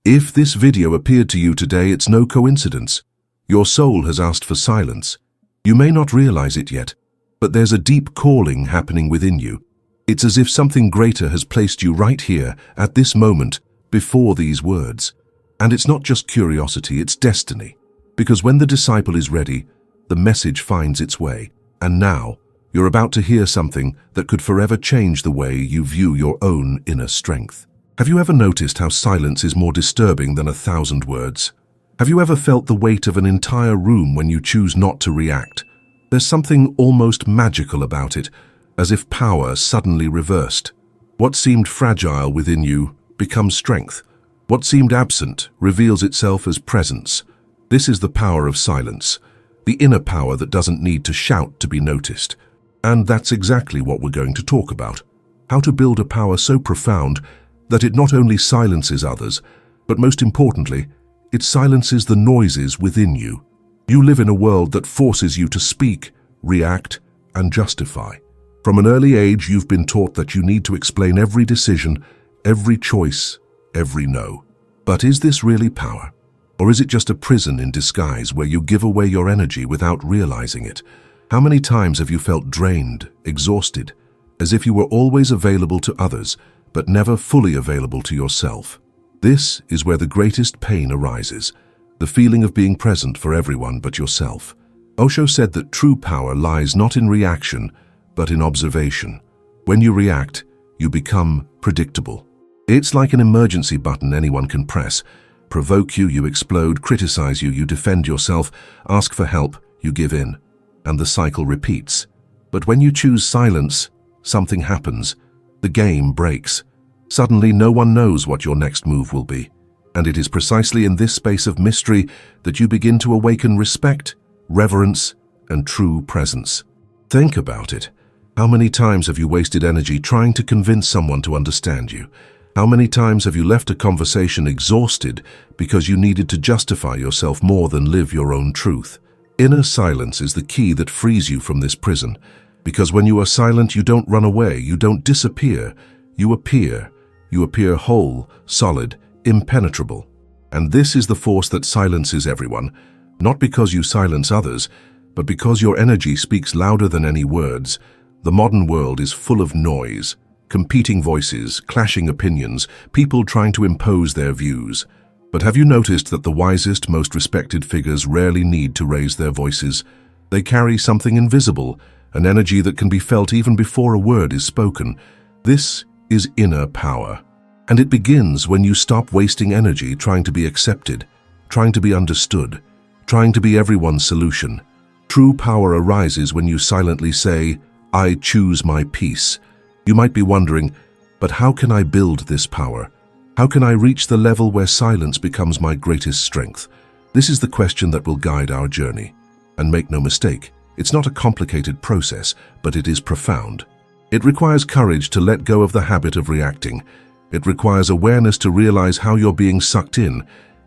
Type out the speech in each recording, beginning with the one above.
If this video appeared to you today, it's no coincidence. Your soul has asked for silence. You may not realize it yet, but there's a deep calling happening within you. It's as if something greater has placed you right here, at this moment, before these words. And it's not just curiosity, it's destiny. Because when the disciple is ready, the message finds its way. And now, you're about to hear something that could forever change the way you view your own inner strength. Have you ever noticed how silence is more disturbing than 1,000 words? Have you ever felt the weight of an entire room when you choose not to react? There's something almost magical about it, as if power suddenly reversed. What seemed fragile within you becomes strength. What seemed absent reveals itself as presence. This is the power of silence, the inner power that doesn't need to shout to be noticed. And that's exactly what we're going to talk about. How to build a power so profound that it not only silences others, but most importantly, it silences the noises within you. You live in a world that forces you to speak, react, and justify. From an early age, you've been taught that you need to explain every decision, every choice, every no. But is this really power? Or is it just a prison in disguise where you give away your energy without realizing it? How many times have you felt drained, exhausted, as if you were always available to others, but never fully available to yourself? This is where the greatest pain arises, the feeling of being present for everyone but yourself. Osho said that true power lies not in reaction, but in observation. When you react, you become predictable. It's like an emergency button anyone can press. Provoke you, you explode; criticize you, you defend yourself; ask for help, you give in. And the cycle repeats. But when you choose silence, something happens. The game breaks. Suddenly, no one knows what your next move will be. And it is precisely in this space of mystery that you begin to awaken respect, reverence, and true presence. Think about it. How many times have you wasted energy trying to convince someone to understand you? How many times have you left a conversation exhausted because you needed to justify yourself more than live your own truth? Inner silence is the key that frees you from this prison. Because when you are silent, you don't run away, you don't disappear, you appear. You appear whole, solid, impenetrable. And this is the force that silences everyone, not because you silence others, but because your energy speaks louder than any words. The modern world is full of noise, competing voices, clashing opinions, people trying to impose their views. But have you noticed that the wisest, most respected figures rarely need to raise their voices? They carry something invisible, an energy that can be felt even before a word is spoken. This is inner power. And it begins when you stop wasting energy trying to be accepted, trying to be understood, trying to be everyone's solution. True power arises when you silently say, "I choose my peace." You might be wondering, but how can I build this power? How can I reach the level where silence becomes my greatest strength? This is the question that will guide our journey. And make no mistake, it's not a complicated process, but it is profound. It requires courage to let go of the habit of reacting. It requires awareness to realize how you're being sucked in.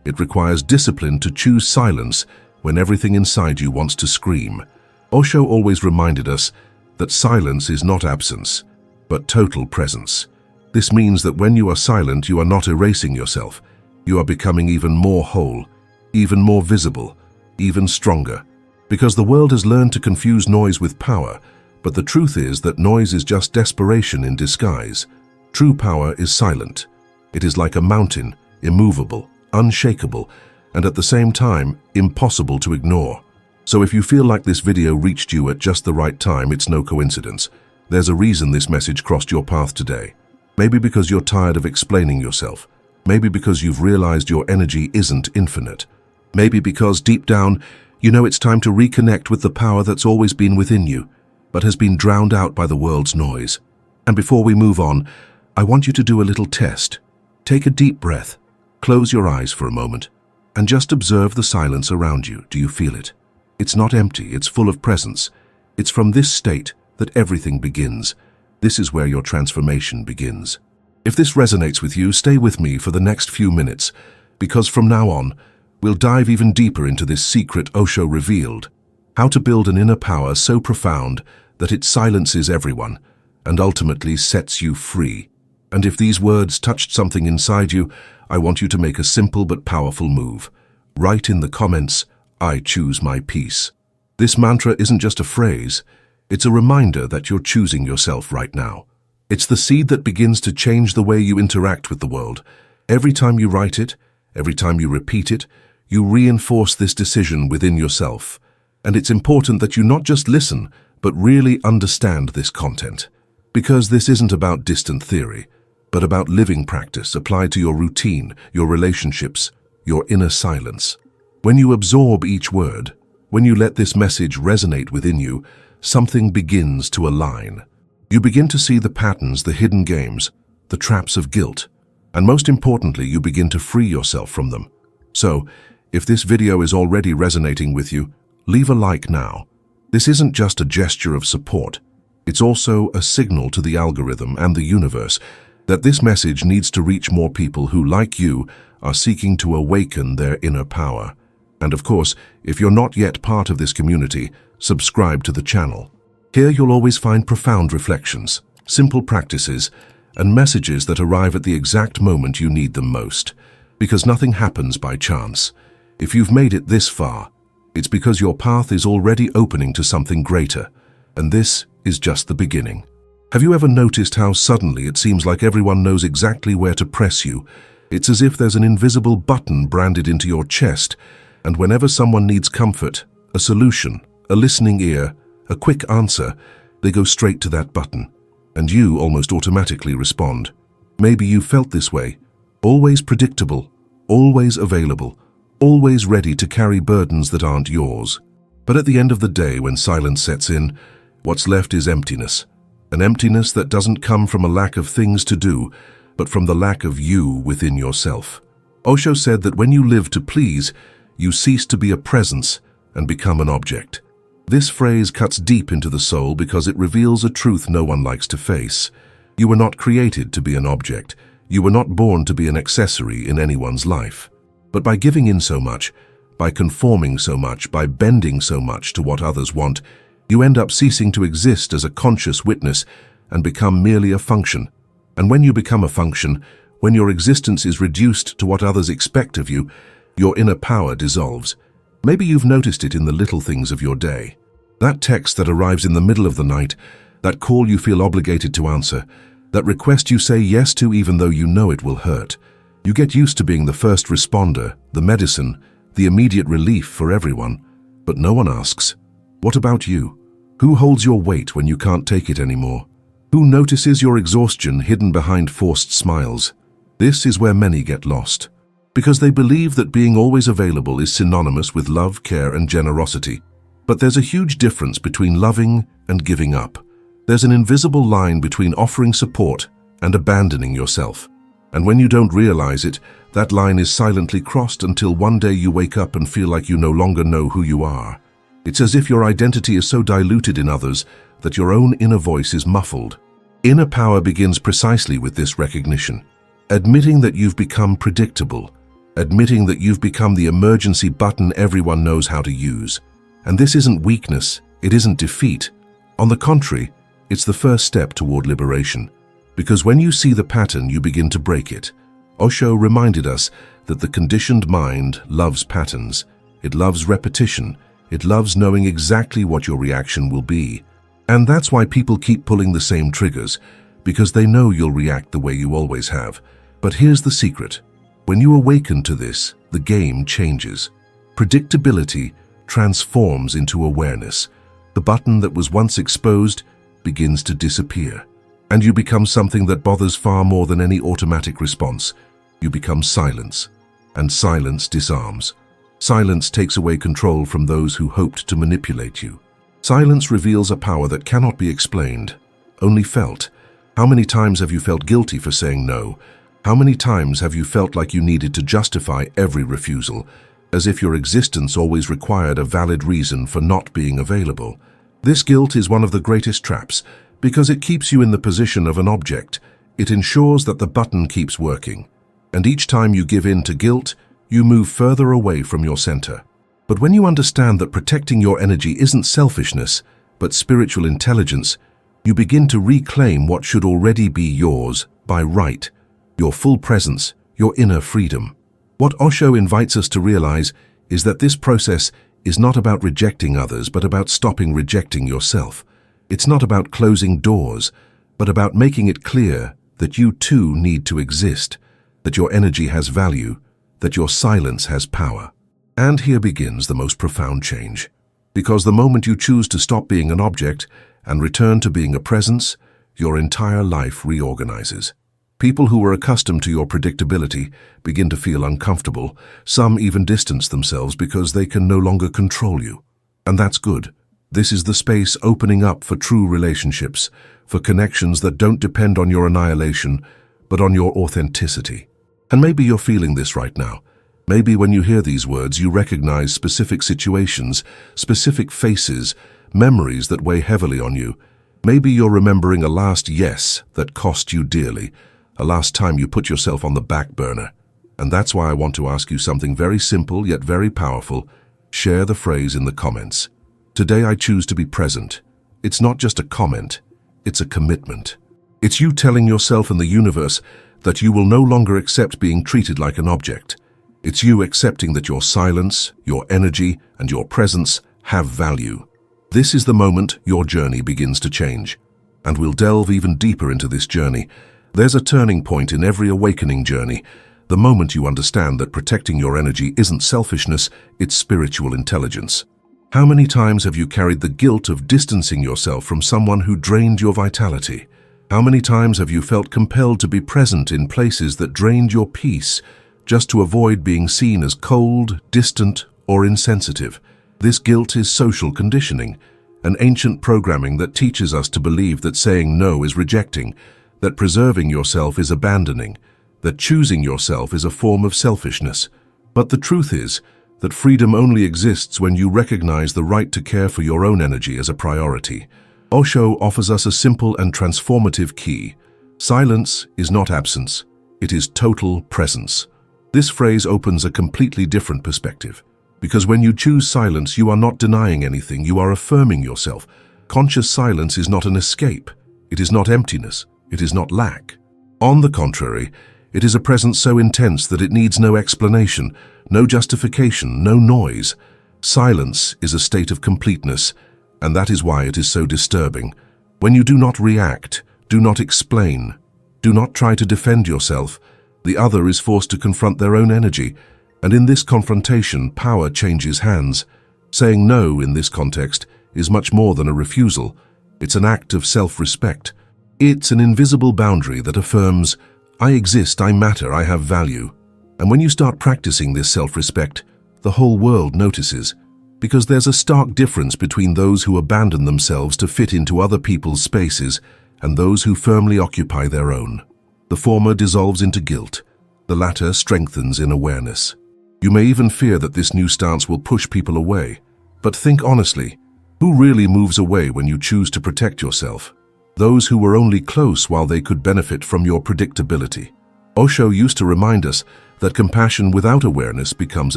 It requires discipline to choose silence when everything inside you wants to scream. Osho always reminded us that silence is not absence, but total presence. This means that when you are silent, you are not erasing yourself. You are becoming even more whole, even more visible, even stronger. Because the world has learned to confuse noise with power, but the truth is that noise is just desperation in disguise. True power is silent. It is like a mountain, immovable, unshakable, and at the same time, impossible to ignore. So if you feel like this video reached you at just the right time, it's no coincidence. There's a reason this message crossed your path today. Maybe because you're tired of explaining yourself. Maybe because you've realized your energy isn't infinite. Maybe because deep down, you know it's time to reconnect with the power that's always been within you, but has been drowned out by the world's noise. And before we move on, I want you to do a little test. Take a deep breath, close your eyes for a moment, and just observe the silence around you. Do you feel it? It's not empty, it's full of presence. It's from this state that everything begins. This is where your transformation begins. If this resonates with you, stay with me for the next few minutes, because from now on, we'll dive even deeper into this secret Osho revealed, how to build an inner power so profound that it silences everyone and ultimately sets you free. And if these words touched something inside you, I want you to make a simple but powerful move. Write in the comments, "I choose my peace." This mantra isn't just a phrase, it's a reminder that you're choosing yourself right now. It's the seed that begins to change the way you interact with the world. Every time you write it, every time you repeat it, you reinforce this decision within yourself. And it's important that you not just listen, but really understand this content. Because this isn't about distant theory, but about living practice applied to your routine, your relationships, your inner silence. When you absorb each word, when you let this message resonate within you, something begins to align. You begin to see the patterns, the hidden games, the traps of guilt, and most importantly, you begin to free yourself from them. So, if this video is already resonating with you, leave a like now. This isn't just a gesture of support. It's also a signal to the algorithm and the universe that this message needs to reach more people who, like you, are seeking to awaken their inner power. And of course, if you're not yet part of this community, subscribe to the channel. Here you'll always find profound reflections, simple practices, and messages that arrive at the exact moment you need them most. Because nothing happens by chance. If you've made it this far, it's because your path is already opening to something greater, and this is just the beginning. Have you ever noticed how suddenly it seems like everyone knows exactly where to press you? It's as if there's an invisible button branded into your chest, and whenever someone needs comfort, a solution, a listening ear, a quick answer, they go straight to that button, and you almost automatically respond. Maybe you felt this way, always predictable, always available, always ready to carry burdens that aren't yours. But at the end of the day, when silence sets in, what's left is emptiness. An emptiness that doesn't come from a lack of things to do, but from the lack of you within yourself. Osho said that when you live to please, you cease to be a presence and become an object. This phrase cuts deep into the soul because it reveals a truth no one likes to face. You were not created to be an object. You were not born to be an accessory in anyone's life. But by giving in so much, by conforming so much, by bending so much to what others want, you end up ceasing to exist as a conscious witness and become merely a function. And when you become a function, when your existence is reduced to what others expect of you, your inner power dissolves. Maybe you've noticed it in the little things of your day. That text that arrives in the middle of the night, that call you feel obligated to answer, that request you say yes to even though you know it will hurt. You get used to being the first responder, the medicine, the immediate relief for everyone. But no one asks, what about you? Who holds your weight when you can't take it anymore? Who notices your exhaustion hidden behind forced smiles? This is where many get lost. Because they believe that being always available is synonymous with love, care, and generosity. But there's a huge difference between loving and giving up. There's an invisible line between offering support and abandoning yourself. And when you don't realize it, that line is silently crossed until one day you wake up and feel like you no longer know who you are. It's as if your identity is so diluted in others that your own inner voice is muffled. Inner power begins precisely with this recognition. Admitting that you've become predictable. Admitting that you've become the emergency button everyone knows how to use. And this isn't weakness, it isn't defeat. On the contrary, it's the first step toward liberation. Because when you see the pattern, you begin to break it. Osho reminded us that the conditioned mind loves patterns. It loves repetition. It loves knowing exactly what your reaction will be. And that's why people keep pulling the same triggers, because they know you'll react the way you always have. But here's the secret. When you awaken to this, the game changes. Predictability transforms into awareness. The button that was once exposed begins to disappear. And you become something that bothers far more than any automatic response. You become silence. And silence disarms. Silence takes away control from those who hoped to manipulate you. Silence reveals a power that cannot be explained, only felt. How many times have you felt guilty for saying no? How many times have you felt like you needed to justify every refusal, as if your existence always required a valid reason for not being available? This guilt is one of the greatest traps, because it keeps you in the position of an object. It ensures that the button keeps working. And each time you give in to guilt, you move further away from your center. But when you understand that protecting your energy isn't selfishness, but spiritual intelligence, you begin to reclaim what should already be yours by right. Your full presence, your inner freedom. What Osho invites us to realize is that this process is not about rejecting others, but about stopping rejecting yourself. It's not about closing doors, but about making it clear that you too need to exist, that your energy has value, that your silence has power. And here begins the most profound change. Because the moment you choose to stop being an object and return to being a presence, your entire life reorganizes. People who were accustomed to your predictability begin to feel uncomfortable. Some even distance themselves because they can no longer control you. And that's good. This is the space opening up for true relationships, for connections that don't depend on your annihilation, but on your authenticity. And maybe you're feeling this right now. Maybe when you hear these words, you recognize specific situations, specific faces, memories that weigh heavily on you. Maybe you're remembering a last yes that cost you dearly, a last time you put yourself on the back burner. And that's why I want to ask you something very simple yet very powerful. Share the phrase in the comments. Today I choose to be present. It's not just a comment, it's a commitment. It's you telling yourself and the universe that you will no longer accept being treated like an object. It's you accepting that your silence, your energy, and your presence have value. This is the moment your journey begins to change. And we'll delve even deeper into this journey. There's a turning point in every awakening journey, the moment you understand that protecting your energy isn't selfishness, it's spiritual intelligence. How many times have you carried the guilt of distancing yourself from someone who drained your vitality? How many times have you felt compelled to be present in places that drained your peace, just to avoid being seen as cold, distant, or insensitive? This guilt is social conditioning, an ancient programming that teaches us to believe that saying no is rejecting, that preserving yourself is abandoning, that choosing yourself is a form of selfishness. But the truth is that freedom only exists when you recognize the right to care for your own energy as a priority. Osho offers us a simple and transformative key. Silence is not absence, it is total presence. This phrase opens a completely different perspective. Because when you choose silence, you are not denying anything, you are affirming yourself. Conscious silence is not an escape. It is not emptiness. It is not lack. On the contrary, it is a presence so intense that it needs no explanation, no justification, no noise. Silence is a state of completeness, and that is why it is so disturbing. When you do not react, do not explain, do not try to defend yourself, the other is forced to confront their own energy, and in this confrontation, power changes hands. Saying no in this context is much more than a refusal. It's an act of self-respect. It's an invisible boundary that affirms, I exist, I matter, I have value. And when you start practicing this self-respect, the whole world notices, because there's a stark difference between those who abandon themselves to fit into other people's spaces and those who firmly occupy their own. The former dissolves into guilt, the latter strengthens in awareness. You may even fear that this new stance will push people away. But think honestly, who really moves away when you choose to protect yourself? Those who were only close while they could benefit from your predictability. Osho used to remind us that compassion without awareness becomes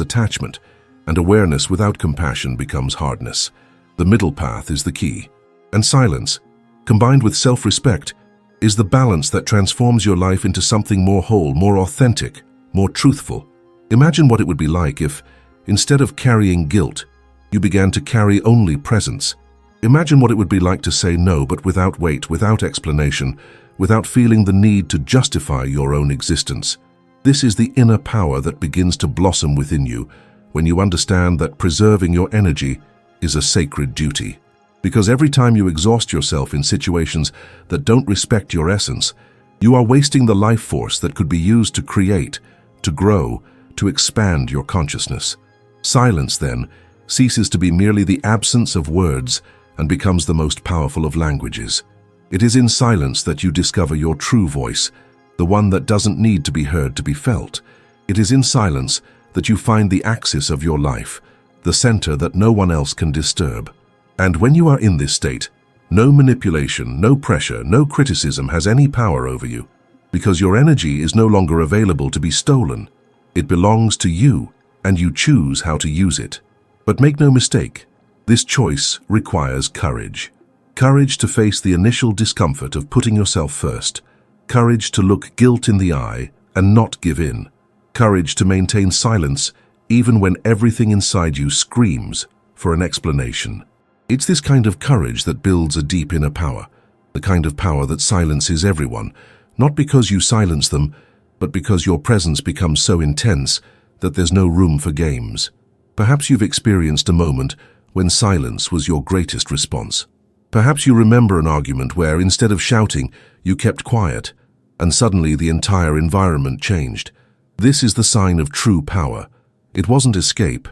attachment, and awareness without compassion becomes hardness. The middle path is the key. And silence, combined with self-respect, is the balance that transforms your life into something more whole, more authentic, more truthful. Imagine what it would be like if, instead of carrying guilt, you began to carry only presence. Imagine what it would be like to say no, but without weight, without explanation, without feeling the need to justify your own existence. This is the inner power that begins to blossom within you when you understand that preserving your energy is a sacred duty. Because every time you exhaust yourself in situations that don't respect your essence, you are wasting the life force that could be used to create, to grow, to expand your consciousness. Silence, then, ceases to be merely the absence of words and becomes the most powerful of languages. It is in silence that you discover your true voice, the one that doesn't need to be heard to be felt. It is in silence that you find the axis of your life, the center that no one else can disturb. And when you are in this state, no manipulation, no pressure, no criticism has any power over you, because your energy is no longer available to be stolen. It belongs to you, and you choose how to use it. But make no mistake, this choice requires courage. Courage to face the initial discomfort of putting yourself first. Courage to look guilt in the eye, and not give in. Courage to maintain silence even when everything inside you screams for an explanation. It's this kind of courage that builds a deep inner power, the kind of power that silences everyone, not because you silence them, but because your presence becomes so intense that there's no room for games. Perhaps you've experienced a moment when silence was your greatest response. Perhaps you remember an argument where, instead of shouting, you kept quiet, and suddenly the entire environment changed. This is the sign of true power. It wasn't escape,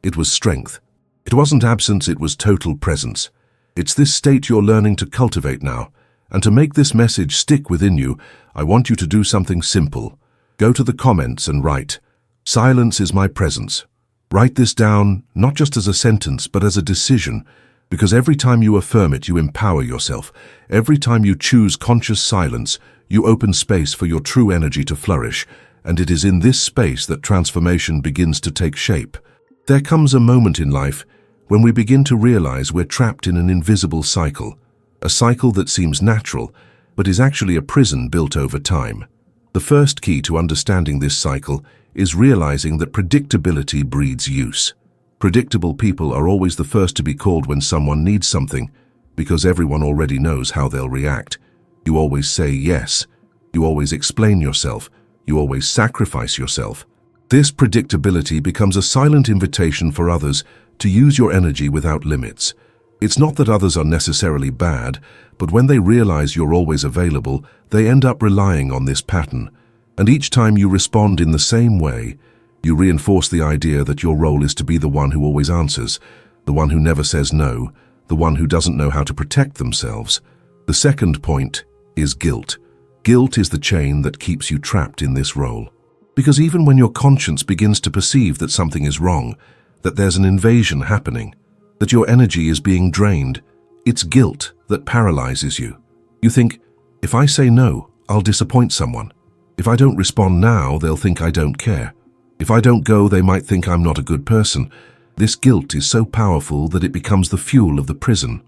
it was strength. It wasn't absence, it was total presence. It's this state you're learning to cultivate now. And to make this message stick within you, I want you to do something simple. Go to the comments and write, "Silence is my presence." Write this down, not just as a sentence, but as a decision, because every time you affirm it, you empower yourself. Every time you choose conscious silence, you open space for your true energy to flourish, and it is in this space that transformation begins to take shape. There comes a moment in life when we begin to realize we're trapped in an invisible cycle, a cycle that seems natural, but is actually a prison built over time. The first key to understanding this cycle is realizing that predictability breeds use. Predictable people are always the first to be called when someone needs something, because everyone already knows how they'll react. You always say yes. You always explain yourself. You always sacrifice yourself. This predictability becomes a silent invitation for others to use your energy without limits. It's not that others are necessarily bad, but when they realize you're always available, they end up relying on this pattern. And each time you respond in the same way, you reinforce the idea that your role is to be the one who always answers, the one who never says no, the one who doesn't know how to protect themselves. The second point is guilt. Guilt is the chain that keeps you trapped in this role. Because even when your conscience begins to perceive that something is wrong, that there's an invasion happening, that your energy is being drained, it's guilt that paralyzes you. You think, if I say no, I'll disappoint someone. If I don't respond now, they'll think I don't care. If I don't go, they might think I'm not a good person. This guilt is so powerful that it becomes the fuel of the prison.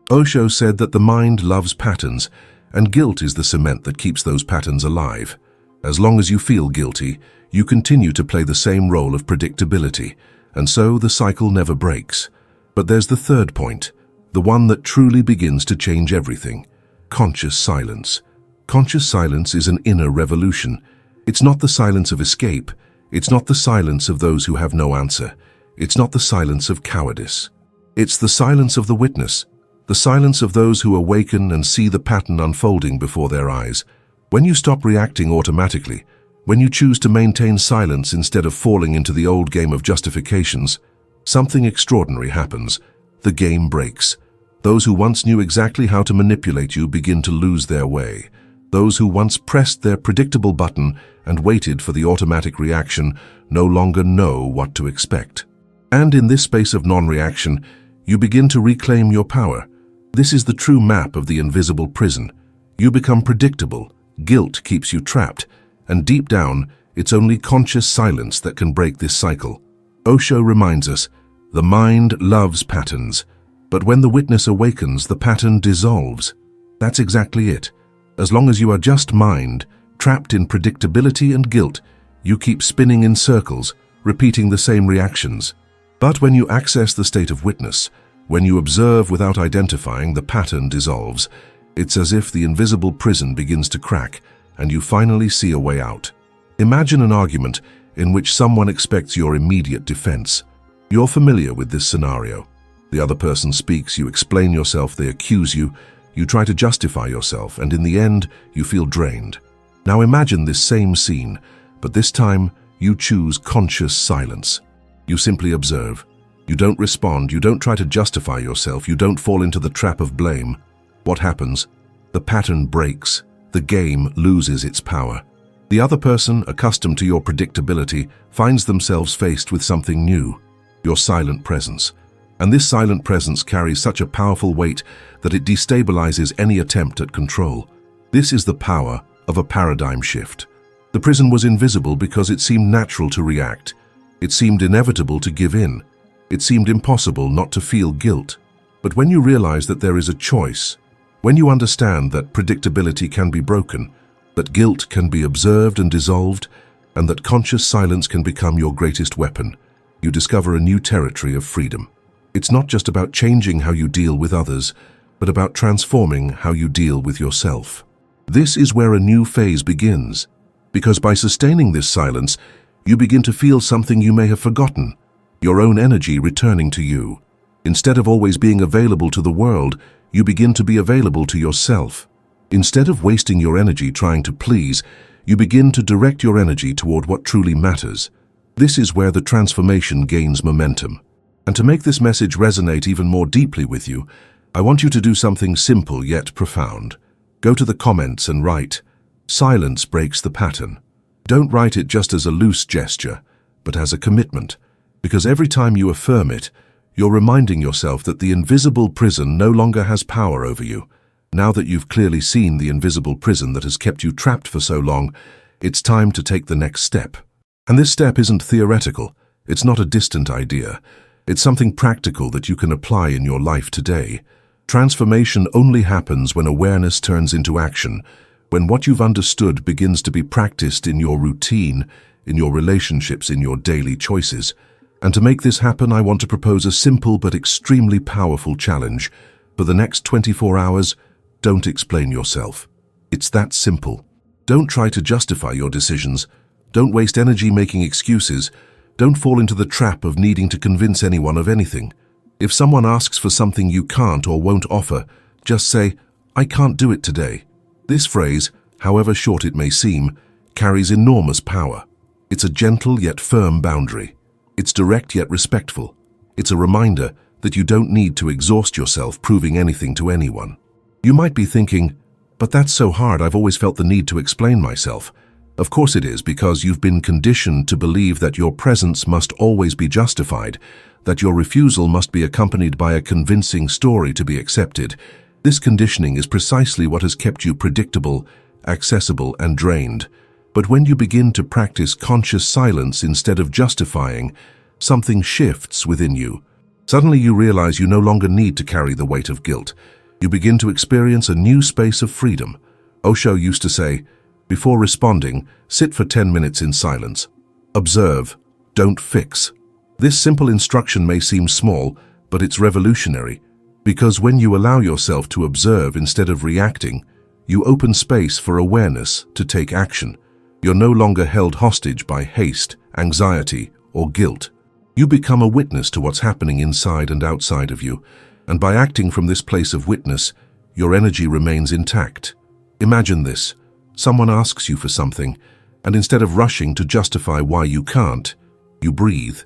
Osho said that the mind loves patterns, and guilt is the cement that keeps those patterns alive. As long as you feel guilty, you continue to play the same role of predictability, and so the cycle never breaks. But there's the third point, the one that truly begins to change everything: conscious silence. Conscious silence is an inner revolution. It's not the silence of escape. It's not the silence of those who have no answer. It's not the silence of cowardice. It's the silence of the witness, the silence of those who awaken and see the pattern unfolding before their eyes. When you stop reacting automatically, when you choose to maintain silence instead of falling into the old game of justifications, something extraordinary happens. The game breaks. Those who once knew exactly how to manipulate you begin to lose their way. Those who once pressed their predictable button and waited for the automatic reaction no longer know what to expect. And in this space of non-reaction, you begin to reclaim your power. This is the true map of the invisible prison. You become predictable, guilt keeps you trapped, and deep down, it's only conscious silence that can break this cycle. Osho reminds us, the mind loves patterns, but when the witness awakens, the pattern dissolves. That's exactly it. As long as you are just mind, trapped in predictability and guilt, you keep spinning in circles, repeating the same reactions. But when you access the state of witness, when you observe without identifying, the pattern dissolves. It's as if the invisible prison begins to crack, and you finally see a way out. Imagine an argument in which someone expects your immediate defense. You're familiar with this scenario. The other person speaks, you explain yourself, they accuse you, you try to justify yourself, and in the end, you feel drained. Now imagine this same scene, but this time you choose conscious silence. You simply observe. You don't respond, you don't try to justify yourself, you don't fall into the trap of blame. What happens? The pattern breaks. The game loses its power. The other person, accustomed to your predictability, finds themselves faced with something new, your silent presence. And this silent presence carries such a powerful weight that it destabilizes any attempt at control. This is the power of a paradigm shift. The prison was invisible because it seemed natural to react. It seemed inevitable to give in. It seemed impossible not to feel guilt. But when you realize that there is a choice, when you understand that predictability can be broken, that guilt can be observed and dissolved, and that conscious silence can become your greatest weapon, you discover a new territory of freedom. It's not just about changing how you deal with others, but about transforming how you deal with yourself. This is where a new phase begins, because by sustaining this silence, you begin to feel something you may have forgotten, your own energy returning to you. Instead of always being available to the world, you begin to be available to yourself. Instead of wasting your energy trying to please, you begin to direct your energy toward what truly matters. This is where the transformation gains momentum. And to make this message resonate even more deeply with you, I want you to do something simple yet profound. Go to the comments and write, "Silence breaks the pattern." Don't write it just as a loose gesture, but as a commitment, because every time you affirm it, you're reminding yourself that the invisible prison no longer has power over you. Now that you've clearly seen the invisible prison that has kept you trapped for so long, it's time to take the next step. And this step isn't theoretical. It's not a distant idea. It's something practical that you can apply in your life today. Transformation only happens when awareness turns into action, when what you've understood begins to be practiced in your routine, in your relationships, in your daily choices. And to make this happen, I want to propose a simple but extremely powerful challenge. For the next 24 hours, don't explain yourself. It's that simple. Don't try to justify your decisions. Don't waste energy making excuses. Don't fall into the trap of needing to convince anyone of anything. If someone asks for something you can't or won't offer, just say, "I can't do it today." This phrase, however short it may seem, carries enormous power. It's a gentle yet firm boundary. It's direct yet respectful. It's a reminder that you don't need to exhaust yourself proving anything to anyone. You might be thinking, "But that's so hard, I've always felt the need to explain myself." Of course it is, because you've been conditioned to believe that your presence must always be justified, that your refusal must be accompanied by a convincing story to be accepted. This conditioning is precisely what has kept you predictable, accessible, and drained. But when you begin to practice conscious silence instead of justifying, something shifts within you. Suddenly you realize you no longer need to carry the weight of guilt. You begin to experience a new space of freedom. Osho used to say, "Before responding, sit for 10 minutes in silence. Observe, don't fix." This simple instruction may seem small, but it's revolutionary, because when you allow yourself to observe instead of reacting, you open space for awareness to take action. You're no longer held hostage by haste, anxiety, or guilt. You become a witness to what's happening inside and outside of you, and by acting from this place of witness, your energy remains intact. Imagine this. Someone asks you for something, and instead of rushing to justify why you can't, you breathe,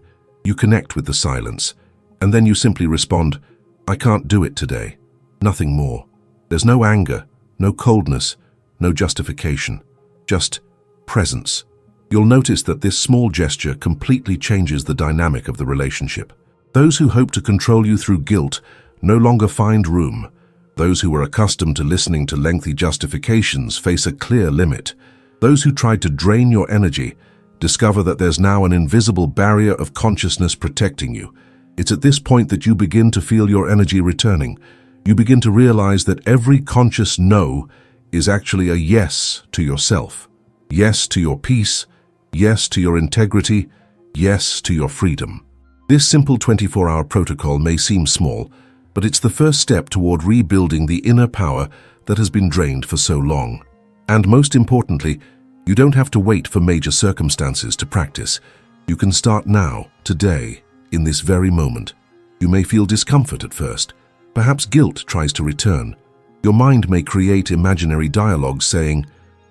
you connect with the silence, and then you simply respond, "I can't do it today." Nothing more. There's no anger, no coldness, no justification, just presence. You'll notice that this small gesture completely changes the dynamic of the relationship. Those who hope to control you through guilt no longer find room. Those who were accustomed to listening to lengthy justifications face a clear limit. Those who tried to drain your energy discover that there's now an invisible barrier of consciousness protecting you. It's at this point that you begin to feel your energy returning. You begin to realize that every conscious no is actually a yes to yourself. Yes to your peace, yes to your integrity, yes to your freedom. This simple 24-hour protocol may seem small, but it's the first step toward rebuilding the inner power that has been drained for so long. And most importantly, you don't have to wait for major circumstances to practice. You can start now, today, in this very moment. You may feel discomfort at first. Perhaps guilt tries to return. Your mind may create imaginary dialogues saying,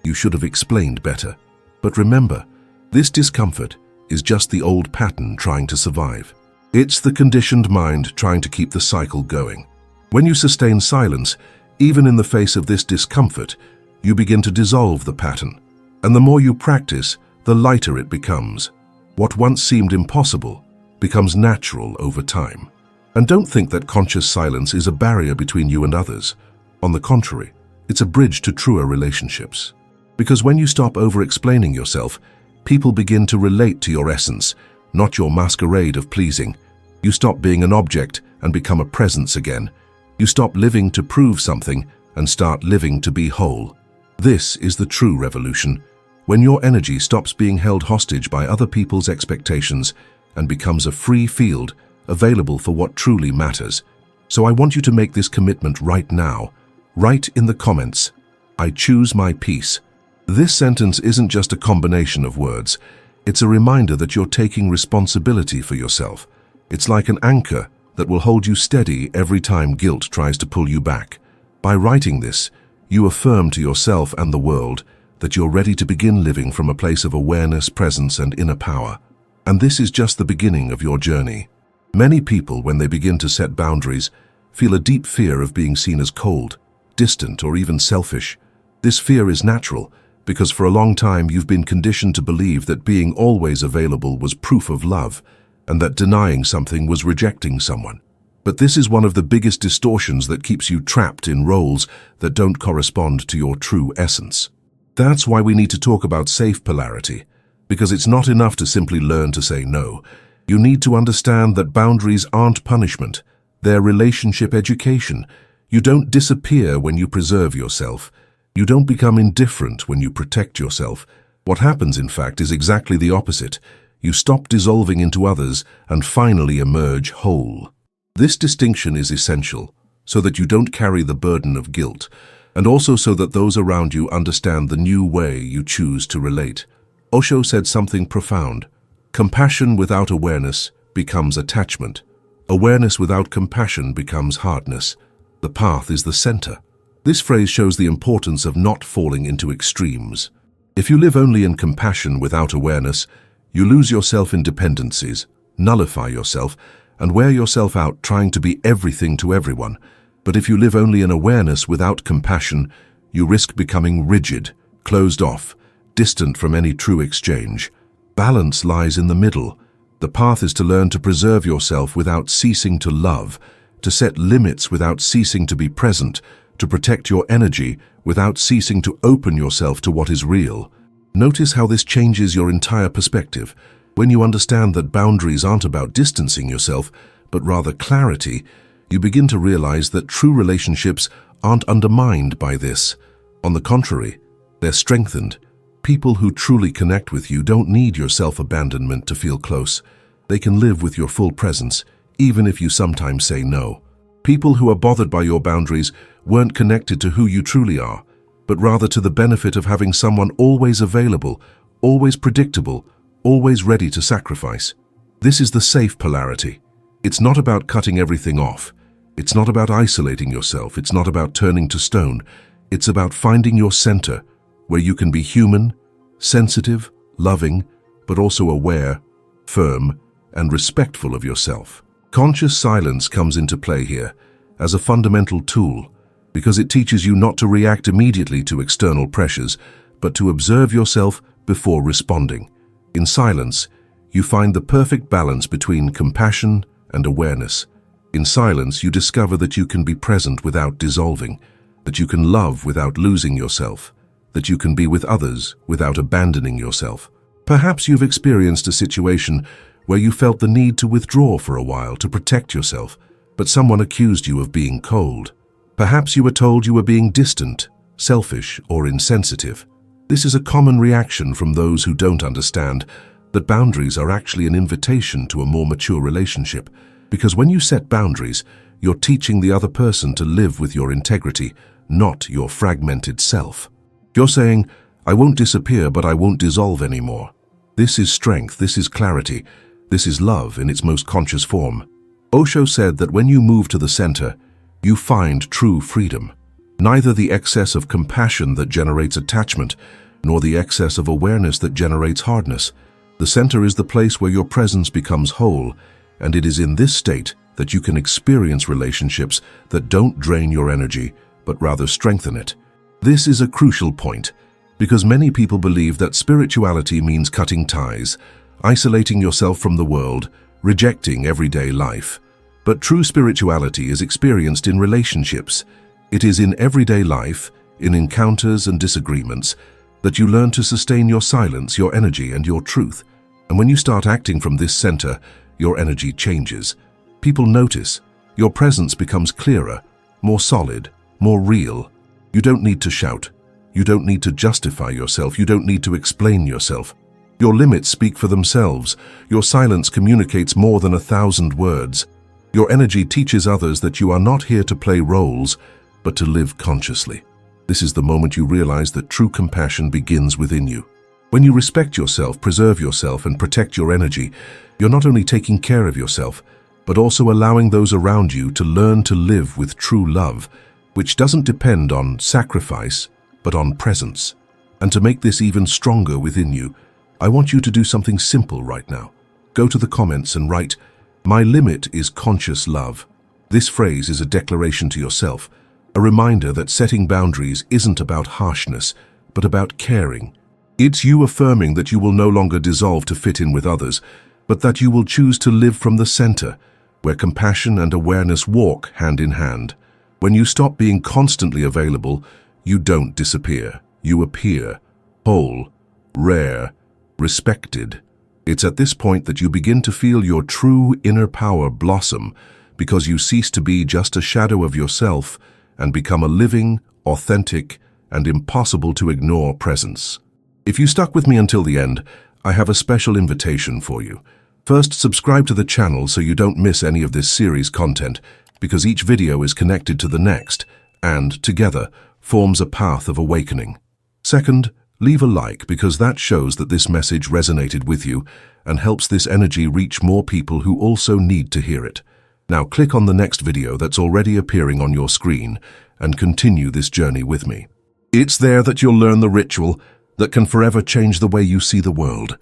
"You should have explained better." But remember, this discomfort is just the old pattern trying to survive. It's the conditioned mind trying to keep the cycle going. When you sustain silence, even in the face of this discomfort, you begin to dissolve the pattern. And the more you practice, the lighter it becomes. What once seemed impossible becomes natural over time. And don't think that conscious silence is a barrier between you and others. On the contrary, it's a bridge to truer relationships. Because when you stop over-explaining yourself, people begin to relate to your essence, not your masquerade of pleasing. You stop being an object and become a presence again. You stop living to prove something and start living to be whole. This is the true revolution, when your energy stops being held hostage by other people's expectations and becomes a free field available for what truly matters. So I want you to make this commitment right now. Write in the comments, "I choose my peace." This sentence isn't just a combination of words. It's a reminder that you're taking responsibility for yourself. It's like an anchor that will hold you steady every time guilt tries to pull you back. By writing this, you affirm to yourself and the world that you're ready to begin living from a place of awareness, presence, and inner power. And this is just the beginning of your journey. Many people, when they begin to set boundaries, feel a deep fear of being seen as cold, distant, or even selfish. This fear is natural, because for a long time you've been conditioned to believe that being always available was proof of love, and that denying something was rejecting someone. But this is one of the biggest distortions that keeps you trapped in roles that don't correspond to your true essence. That's why we need to talk about safe polarity, because it's not enough to simply learn to say no. You need to understand that boundaries aren't punishment, they're relationship education. You don't disappear when you preserve yourself. You don't become indifferent when you protect yourself. What happens, in fact, is exactly the opposite. You stop dissolving into others and finally emerge whole. This distinction is essential so that you don't carry the burden of guilt, and also so that those around you understand the new way you choose to relate. Osho said something profound. Compassion without awareness becomes attachment. Awareness without compassion becomes hardness. The path is the center. This phrase shows the importance of not falling into extremes. If you live only in compassion without awareness, you lose yourself in dependencies, nullify yourself, and wear yourself out trying to be everything to everyone. But if you live only in awareness without compassion, you risk becoming rigid, closed off, distant from any true exchange. Balance lies in the middle. The path is to learn to preserve yourself without ceasing to love, to set limits without ceasing to be present, to protect your energy without ceasing to open yourself to what is real. Notice how this changes your entire perspective. When you understand that boundaries aren't about distancing yourself, but rather clarity, you begin to realize that true relationships aren't undermined by this. On the contrary, they're strengthened. People who truly connect with you don't need your self-abandonment to feel close. They can live with your full presence, even if you sometimes say no. People who are bothered by your boundaries weren't connected to who you truly are, but rather to the benefit of having someone always available, always predictable, always ready to sacrifice. This is the safe polarity. It's not about cutting everything off. It's not about isolating yourself. It's not about turning to stone. It's about finding your center, where you can be human, sensitive, loving, but also aware, firm, and respectful of yourself. Conscious silence comes into play here as a fundamental tool, because it teaches you not to react immediately to external pressures, but to observe yourself before responding. In silence, you find the perfect balance between compassion and awareness. In silence, you discover that you can be present without dissolving, that you can love without losing yourself, that you can be with others without abandoning yourself. Perhaps you've experienced a situation where you felt the need to withdraw for a while to protect yourself, but someone accused you of being cold. Perhaps you were told you were being distant, selfish, or insensitive. This is a common reaction from those who don't understand that boundaries are actually an invitation to a more mature relationship, because when you set boundaries, you're teaching the other person to live with your integrity, not your fragmented self. You're saying, "I won't disappear, but I won't dissolve anymore." This is strength, this is clarity, this is love in its most conscious form. Osho said that when you move to the center, you find true freedom. Neither the excess of compassion that generates attachment, nor the excess of awareness that generates hardness. The center is the place where your presence becomes whole, and it is in this state that you can experience relationships that don't drain your energy, but rather strengthen it. This is a crucial point, because many people believe that spirituality means cutting ties, isolating yourself from the world, rejecting everyday life. But true spirituality is experienced in relationships. It is in everyday life, in encounters and disagreements, that you learn to sustain your silence, your energy, and your truth. And when you start acting from this center, your energy changes. People notice. Your presence becomes clearer, more solid, more real. You don't need to shout. You don't need to justify yourself. You don't need to explain yourself. Your limits speak for themselves. Your silence communicates more than 1,000 words. Your energy teaches others that you are not here to play roles, but to live consciously. This is the moment you realize that true compassion begins within you. When you respect yourself, preserve yourself, and protect your energy, you're not only taking care of yourself, but also allowing those around you to learn to live with true love, which doesn't depend on sacrifice, but on presence. And to make this even stronger within you, I want you to do something simple right now. Go to the comments and write, "My limit is conscious love." This phrase is a declaration to yourself, a reminder that setting boundaries isn't about harshness, but about caring. It's you affirming that you will no longer dissolve to fit in with others, but that you will choose to live from the center, where compassion and awareness walk hand in hand. When you stop being constantly available, you don't disappear. You appear, whole, rare, respected. It's at this point that you begin to feel your true inner power blossom, because you cease to be just a shadow of yourself and become a living, authentic, and impossible to ignore presence. If you stuck with me until the end, I have a special invitation for you. First, subscribe to the channel so you don't miss any of this series content, because each video is connected to the next, and, together, forms a path of awakening. Second, leave a like, because that shows that this message resonated with you and helps this energy reach more people who also need to hear it. Now click on the next video that's already appearing on your screen and continue this journey with me. It's there that you'll learn the ritual that can forever change the way you see the world.